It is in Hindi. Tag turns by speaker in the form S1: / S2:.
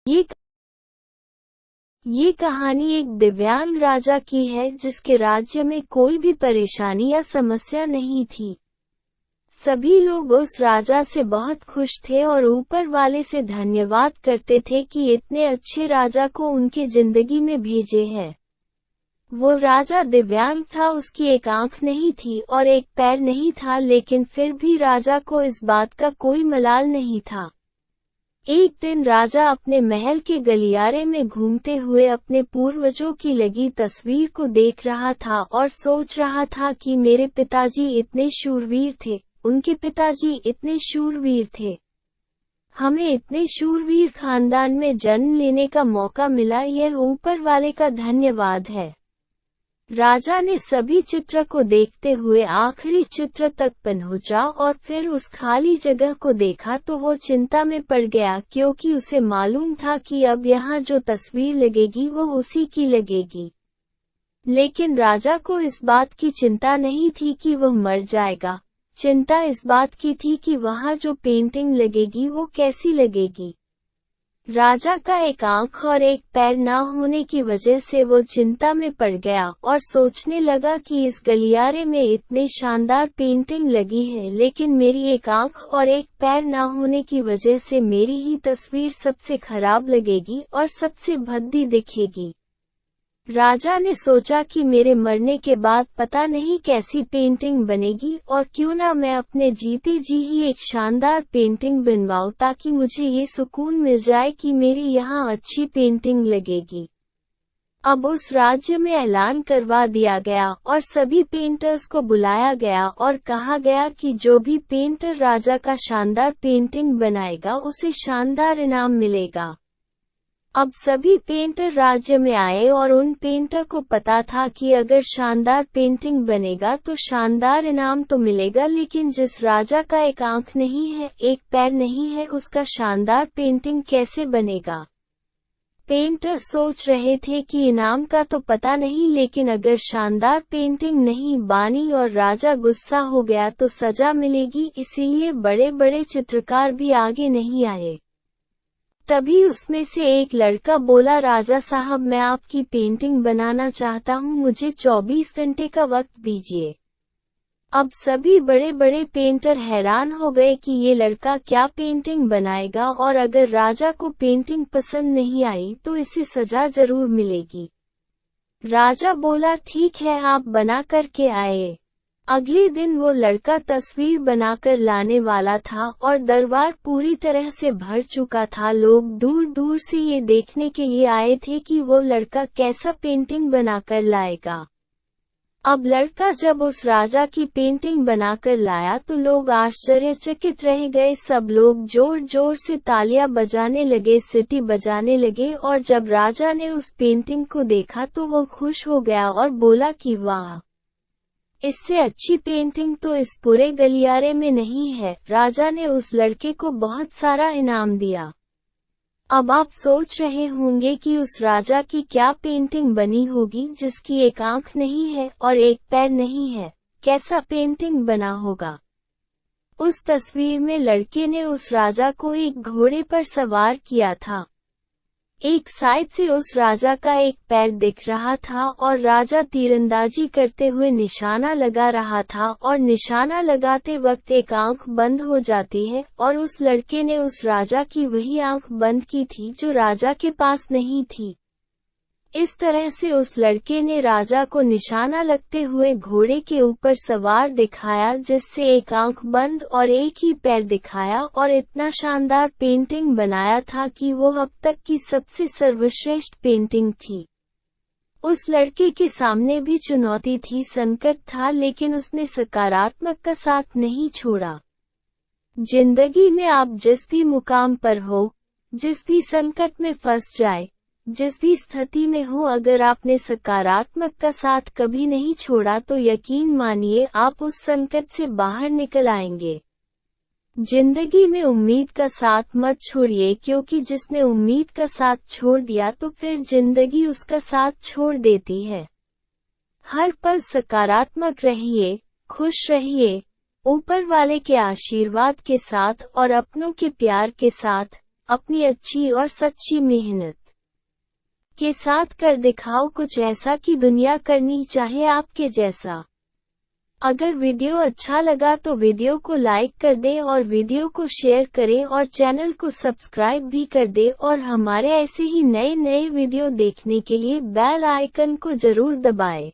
S1: ये ये कहानी एक दिव्यांग राजा की है जिसके राज्य में कोई भी परेशानी या समस्या नहीं थी। सभी लोग उस राजा से बहुत खुश थे और ऊपर वाले से धन्यवाद करते थे कि इतने अच्छे राजा को उनके जिंदगी में भेजे है। वो राजा दिव्यांग था, उसकी एक आंख नहीं थी और एक पैर नहीं था, लेकिन फिर भी राजा को इस बात का कोई मलाल नहीं था। एक दिन राजा अपने महल के गलियारे में घूमते हुए अपने पूर्वजों की लगी तस्वीर को देख रहा था और सोच रहा था कि मेरे पिताजी इतने शूरवीर थे, उनके पिताजी इतने शूरवीर थे। हमें इतने शूरवीर खानदान में जन्म लेने का मौका मिला, यह ऊपर वाले का धन्यवाद है। राजा ने सभी चित्र को देखते हुए आखिरी चित्र तक पहुंचा और फिर उस खाली जगह को देखा तो वो चिंता में पड़ गया, क्योंकि उसे मालूम था कि अब यहाँ जो तस्वीर लगेगी वो उसी की लगेगी। लेकिन राजा को इस बात की चिंता नहीं थी कि वह मर जाएगा। चिंता इस बात की थी कि वहाँ जो पेंटिंग लगेगी वो कैसी लगेगी। राजा का एक आंख और एक पैर न होने की वजह से वो चिंता में पड़ गया और सोचने लगा कि इस गलियारे में इतने शानदार पेंटिंग लगी है, लेकिन मेरी एक आंख और एक पैर न होने की वजह से मेरी ही तस्वीर सबसे खराब लगेगी और सबसे भद्दी दिखेगी। राजा ने सोचा कि मेरे मरने के बाद पता नहीं कैसी पेंटिंग बनेगी, और क्यों ना मैं अपने जीते जी ही एक शानदार पेंटिंग बनवाऊं, ताकि मुझे ये सुकून मिल जाए कि मेरी यहाँ अच्छी पेंटिंग लगेगी। अब उस राज्य में ऐलान करवा दिया गया और सभी पेंटर्स को बुलाया गया और कहा गया कि जो भी पेंटर राजा का शानदार पेंटिंग बनाएगा उसे शानदार इनाम मिलेगा। अब सभी पेंटर राज्य में आए और उन पेंटर को पता था कि अगर शानदार पेंटिंग बनेगा तो शानदार इनाम तो मिलेगा, लेकिन जिस राजा का एक आंख नहीं है, एक पैर नहीं है, उसका शानदार पेंटिंग कैसे बनेगा। पेंटर सोच रहे थे कि इनाम का तो पता नहीं, लेकिन अगर शानदार पेंटिंग नहीं बनी और राजा गुस्सा हो गया तो सजा मिलेगी, इसीलिए बड़े बड़े चित्रकार भी आगे नहीं आए। तभी उसमें से एक लड़का बोला, राजा साहब, मैं आपकी पेंटिंग बनाना चाहता हूँ, मुझे 24 घंटे का वक्त दीजिए। अब सभी बड़े बड़े पेंटर हैरान हो गए कि ये लड़का क्या पेंटिंग बनाएगा, और अगर राजा को पेंटिंग पसंद नहीं आई तो इसे सजा जरूर मिलेगी। राजा बोला, ठीक है, आप बना करके आए। अगले दिन वो लड़का तस्वीर बनाकर लाने वाला था और दरबार पूरी तरह से भर चुका था। लोग दूर दूर से ये देखने के लिए आए थे कि वो लड़का कैसा पेंटिंग बनाकर लाएगा। अब लड़का जब उस राजा की पेंटिंग बनाकर लाया तो लोग आश्चर्यचकित रह गए। सब लोग जोर जोर से तालियां बजाने लगे, सीटी बजाने लगे, और जब राजा ने उस पेंटिंग को देखा तो वो खुश हो गया और बोला कि वाह, इससे अच्छी पेंटिंग तो इस पूरे गलियारे में नहीं है। राजा ने उस लड़के को बहुत सारा इनाम दिया। अब आप सोच रहे होंगे कि उस राजा की क्या पेंटिंग बनी होगी जिसकी एक आंख नहीं है और एक पैर नहीं है। कैसा पेंटिंग बना होगा। उस तस्वीर में लड़के ने उस राजा को एक घोड़े पर सवार किया था। एक साइड से उस राजा का एक पैर दिख रहा था और राजा तीरंदाजी करते हुए निशाना लगा रहा था, और निशाना लगाते वक्त एक आंख बंद हो जाती है, और उस लड़के ने उस राजा की वही आंख बंद की थी जो राजा के पास नहीं थी। इस तरह से उस लड़के ने राजा को निशाना लगते हुए घोड़े के ऊपर सवार दिखाया, जिससे एक आंख बंद और एक ही पैर दिखाया, और इतना शानदार पेंटिंग बनाया था कि वो अब तक की सबसे सर्वश्रेष्ठ पेंटिंग थी। उस लड़के के सामने भी चुनौती थी, संकट था, लेकिन उसने सकारात्मक का साथ नहीं छोड़ा। जिंदगी में आप जिस भी मुकाम पर हो, जिस भी संकट में फंस जाए, जिस भी स्थिति में हो, अगर आपने सकारात्मक का साथ कभी नहीं छोड़ा तो यकीन मानिए आप उस संकट से बाहर निकल आएंगे। जिंदगी में उम्मीद का साथ मत छोड़िए, क्योंकि जिसने उम्मीद का साथ छोड़ दिया तो फिर जिंदगी उसका साथ छोड़ देती है। हर पल सकारात्मक रहिए, खुश रहिए, ऊपर वाले के आशीर्वाद के साथ और अपनों के प्यार के साथ। अपनी अच्छी और सच्ची मेहनत के साथ कर दिखाओ कुछ ऐसा कि दुनिया करनी चाहे आपके जैसा। अगर वीडियो अच्छा लगा तो वीडियो को लाइक कर दें और वीडियो को शेयर करें और चैनल को सब्सक्राइब भी कर दें और हमारे ऐसे ही नए वीडियो देखने के लिए बेल आइकन को जरूर दबाएं।